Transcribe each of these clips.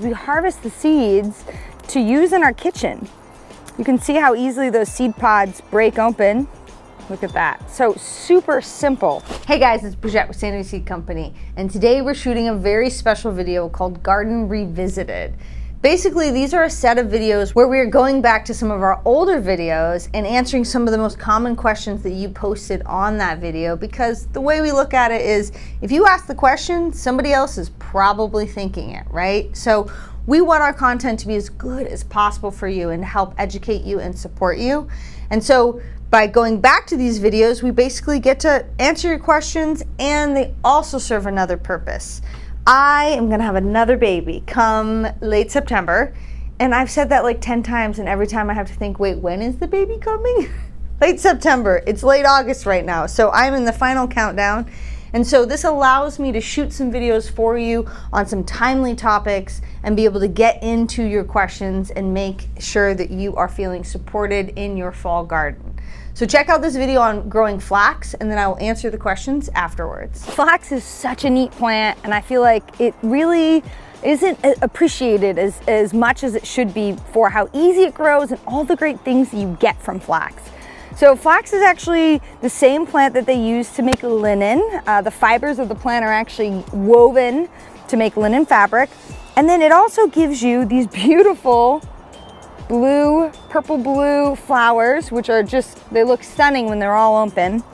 We harvest the seeds to use in our kitchen. You can see how easily those seed pods break open. Look at that. So super simple. Hey guys, it's Brijette with Sanity Seed Company, and today we're shooting a very special video called Garden Revisited. Basically, these are a set of videos where we're going back to some of our older videos and answering some of the most common questions that you posted on that video, because the way we look at it is, if you ask the question, somebody else is probably thinking it, right? So we want our content to be as good as possible for you and help educate you and support you. And so by going back to these videos, we basically get to answer your questions, and they also serve another purpose. I am gonna have another baby come late September, and I've said that like 10 times, and every time I have to think, wait, when is the baby coming? Late September. It's late August right now, so I'm in the final countdown. And so this allows me to shoot some videos for you on some timely topics and be able to get into your questions and make sure that you are feeling supported in your fall garden. So check out this video on growing flax, and then I will answer the questions afterwards. Flax is such a neat plant, and I feel like it really isn't appreciated as much as it should be for how easy it grows and all the great things that you get from flax. So flax is actually the same plant that they use to make linen. The fibers of the plant are actually woven to make linen fabric. And then it also gives you these beautiful purple blue flowers, which are just, they look stunning when they're all open.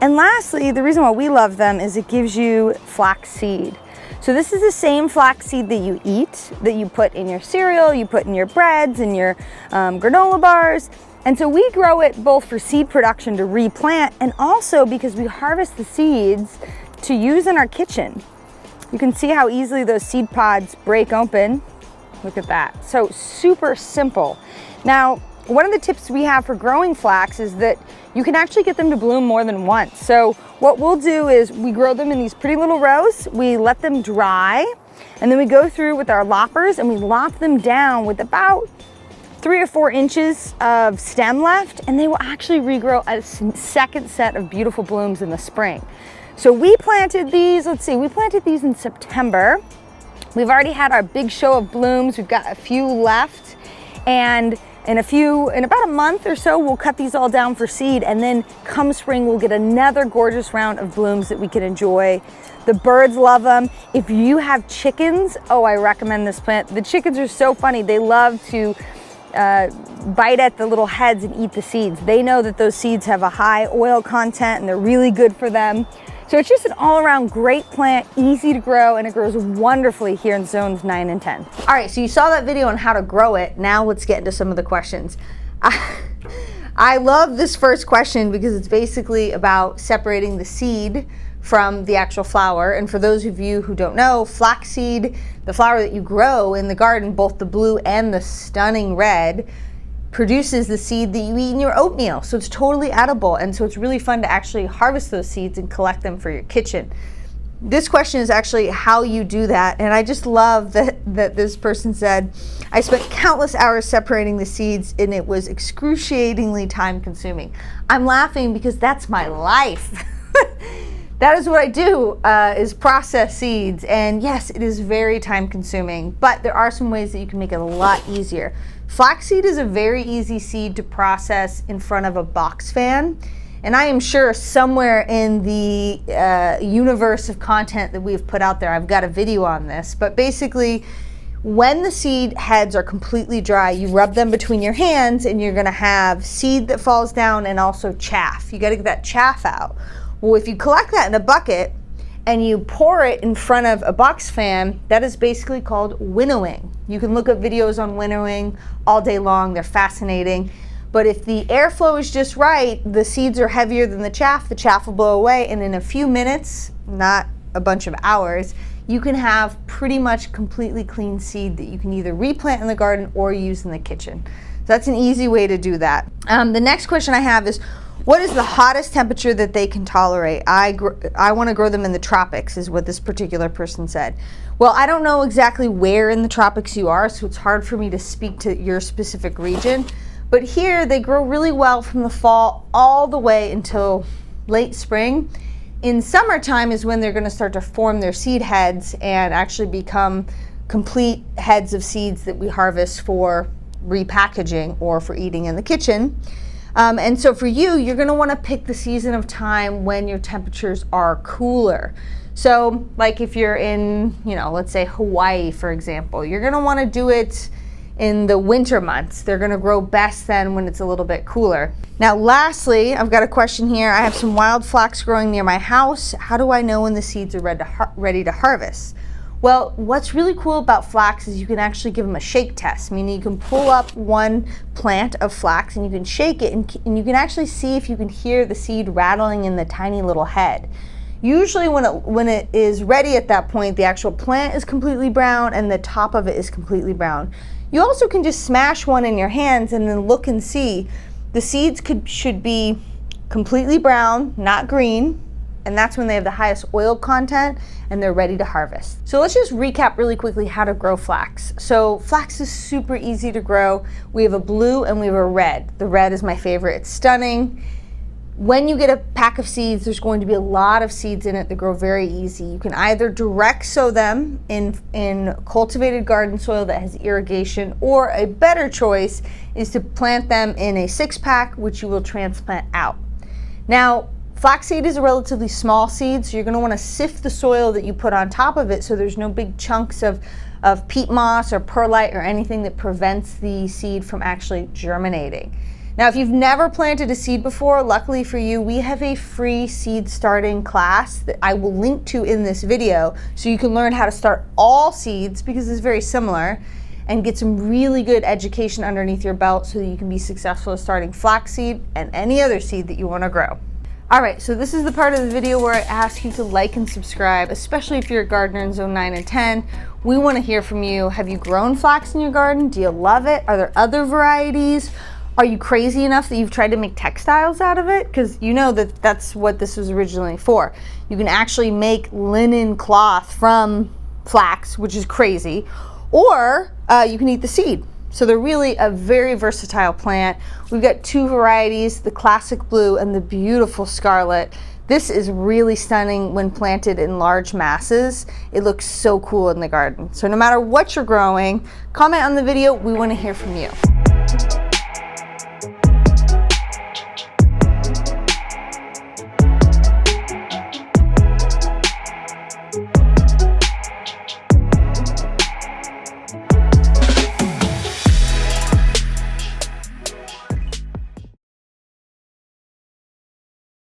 And lastly, the reason why we love them is it gives you flax seed. So this is the same flax seed that you eat, that you put in your cereal, you put in your breads, in your granola bars. And so we grow it both for seed production to replant, and also because we harvest the seeds to use in our kitchen. You can see how easily those seed pods break open. Look at that. So super simple. Now, one of the tips we have for growing flax is that you can actually get them to bloom more than once. So what we'll do is we grow them in these pretty little rows, we let them dry, and then we go through with our loppers and we lop them down with about 3 or 4 inches of stem left, and they will actually regrow a second set of beautiful blooms in the spring. So we planted these, we planted these in September. We've already had our big show of blooms. We've got a few left, and in about a month or so, we'll cut these all down for seed, and then come spring, we'll get another gorgeous round of blooms that we can enjoy. The birds love them. If you have chickens, oh, I recommend this plant. The chickens are so funny. They love to bite at the little heads and eat the seeds. They know that those seeds have a high oil content and they're really good for them. So it's just an all-around great plant, easy to grow, and it grows wonderfully here in zones 9 and 10. All right, so you saw that video on how to grow it. Now let's get into some of the questions. I love this first question because it's basically about separating the seed from the actual flower. And for those of you who don't know, flaxseed, the flower that you grow in the garden, both the blue and the stunning red, produces the seed that you eat in your oatmeal. So it's totally edible, and so it's really fun to actually harvest those seeds and collect them for your kitchen. This question is actually how you do that, and I just love that this person said, I spent countless hours separating the seeds and it was excruciatingly time consuming. I'm laughing because that's my life. That is what I do, is process seeds. And yes, it is very time consuming, but there are some ways that you can make it a lot easier. Flaxseed is a very easy seed to process in front of a box fan. And I am sure somewhere in the universe of content that we've put out there, I've got a video on this. But basically, when the seed heads are completely dry, you rub them between your hands and you're gonna have seed that falls down and also chaff. You gotta get that chaff out. Well, if you collect that in a bucket and you pour it in front of a box fan, that is basically called winnowing. You can look up videos on winnowing all day long. They're fascinating. But if the airflow is just right, the seeds are heavier than the chaff will blow away, and in a few minutes, not a bunch of hours, you can have pretty much completely clean seed that you can either replant in the garden or use in the kitchen. So that's an easy way to do that. The next question I have is, what is the hottest temperature that they can tolerate? I want to grow them in the tropics, is what this particular person said. Well, I don't know exactly where in the tropics you are, so it's hard for me to speak to your specific region. But here they grow really well from the fall all the way until late spring. In summertime is when they're going to start to form their seed heads and actually become complete heads of seeds that we harvest for repackaging or for eating in the kitchen. And so for you, you're gonna wanna pick the season of time when your temperatures are cooler. So like if you're in, let's say Hawaii, for example, you're gonna wanna do it in the winter months. They're gonna grow best then when it's a little bit cooler. Now lastly, I've got a question here. I have some wild flax growing near my house. How do I know when the seeds are ready to harvest? Well, what's really cool about flax is you can actually give them a shake test, meaning you can pull up one plant of flax and you can shake it and you can actually see if you can hear the seed rattling in the tiny little head. Usually when it is ready at that point, the actual plant is completely brown and the top of it is completely brown. You also can just smash one in your hands and then look and see. The seeds should be completely brown, not green, and that's when they have the highest oil content and they're ready to harvest. So let's just recap really quickly how to grow flax. So flax is super easy to grow. We have a blue and we have a red. The red is my favorite, it's stunning. When you get a pack of seeds, there's going to be a lot of seeds in it that grow very easy. You can either direct sow them in cultivated garden soil that has irrigation, or a better choice is to plant them in a 6-pack, which you will transplant out. Now, flaxseed is a relatively small seed, so you're going to want to sift the soil that you put on top of it so there's no big chunks of peat moss or perlite or anything that prevents the seed from actually germinating. Now, if you've never planted a seed before, luckily for you, we have a free seed starting class that I will link to in this video so you can learn how to start all seeds, because it's very similar, and get some really good education underneath your belt so that you can be successful at starting flaxseed and any other seed that you want to grow. All right, so this is the part of the video where I ask you to like and subscribe, especially if you're a gardener in zone 9 and 10. We want to hear from you. Have you grown flax in your garden? Do you love it? Are there other varieties? Are you crazy enough that you've tried to make textiles out of it? Because you know that that's what this was originally for. You can actually make linen cloth from flax, which is crazy, or you can eat the seed. So they're really a very versatile plant. We've got 2 varieties, the classic blue and the beautiful scarlet. This is really stunning when planted in large masses. It looks so cool in the garden. So no matter what you're growing, comment on the video. We want to hear from you.